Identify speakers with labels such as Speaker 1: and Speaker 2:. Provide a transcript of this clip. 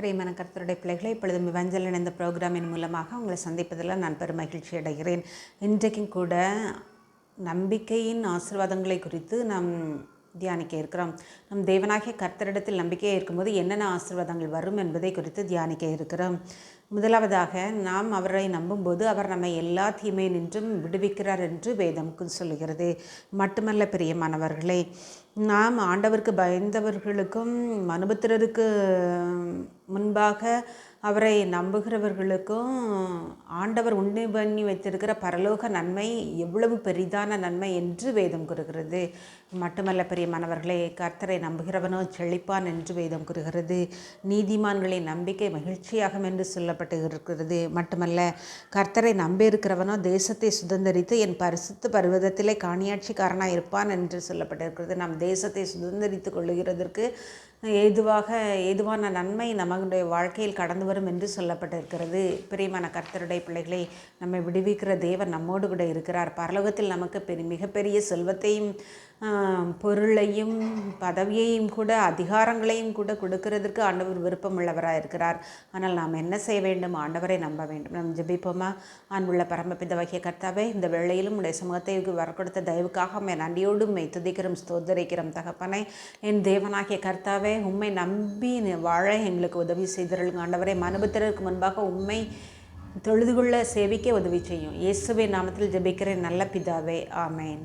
Speaker 1: பிரியமான கர்த்தருடைய பிள்ளைகளை இப்பொழுதும் விவஞ்சல் இந்த ப்ரோக்ராமின் மூலமாக உங்களை சந்திப்பதில் நான் பெரும் மகிழ்ச்சி அடைகிறேன். இன்றைக்கும் கூட நம்பிக்கையின் ஆசீர்வாதங்களை குறித்து நாம் தியானிக்க இருக்கிறோம். நம் தேவனாகிய கர்த்தரிடத்தில் நம்பிக்கையாக இருக்கும்போது என்னென்ன ஆசீர்வாதங்கள் வரும் என்பதை குறித்து தியானிக்க இருக்கிறோம். முதலாவதாக, நாம் அவரை நம்பும்போது அவர் நம்மை எல்லா தீமை நின்றும் விடுவிக்கிறார் என்று வேதம் சொல்லுகிறது. மட்டுமல்ல பிரியமானவர்களே, நாம் ஆண்டவருக்கு பயந்தவர்களுக்கும் மனுபுத்திரருக்கு முன்பாக அவரை நம்புகிறவர்களுக்கும் ஆண்டவர் உண்டு பண்ணி வைத்திருக்கிற பரலோக நன்மை எவ்வளவு பெரிதான நன்மை என்று வேதம் கூறுகிறது. மட்டுமல்ல பிரியமானவர்களே, கர்த்தரை நம்புகிறவனோ செழிப்பான் என்று வேதம் கூறுகிறது. நீதிமான்களின் நம்பிக்கை மகிழ்ச்சியாகும் என்று சொல்லப்பட்டு இருக்கிறது. மட்டுமல்ல, கர்த்தரை நம்பியிருக்கிறவனோ தேசத்தை சுதந்திரித்து என் பரிசுத்த பர்வதத்திலே காணியாட்சிக்காரனாக இருப்பான் என்று சொல்லப்பட்டிருக்கிறது. நாம் தேசத்தை சுதந்திரித்து கொள்ளுகிறதற்கு ஏதுவான நன்மை நம்முடைய வாழ்க்கையில் கடந்து வரும் என்று சொல்லப்பட்டிருக்கிறது. பிரியமான கர்த்தருடைய பிள்ளைகளை, நம்மை விடுவிக்கிற தேவன் நம்மோடு கூட இருக்கிறார். பரலோகத்தில் நமக்கு மிகப்பெரிய செல்வத்தையும் பொருளையும் பதவியையும் கூட அதிகாரங்களையும் கூட கொடுக்கறதுக்கு ஆண்டவர் விருப்பம் உள்ளவராக இருக்கிறார். ஆனால் நாம் என்ன செய்ய வேண்டும்? ஆண்டவரை நம்ப வேண்டும். நாம் ஜெபிப்போமா? அன்புள்ள பரமபிதாவாகிய கர்த்தாவே, இந்த வேளையிலும் உடைய சமூகத்தை வரக்கொடுத்த தயவுக்காக நன்றியோடு உம்மை துதிக்கிறோம், ஸ்தோத்தரிக்கிறோம். தகப்பனே, என் தேவனாகிய கர்த்தாவே, உம்மை நம்பி வாழ எங்களுக்கு உதவி செய்திருங்க ஆண்டவரே. மனுபுத்திரருக்கு முன்பாக உம்மை தொழுது கொள்ள சேவிக்க உதவி செய்யும். இயேசுவின் நாமத்தில் ஜெபிக்கிறேன் நல்ல பிதாவே, ஆமேன்.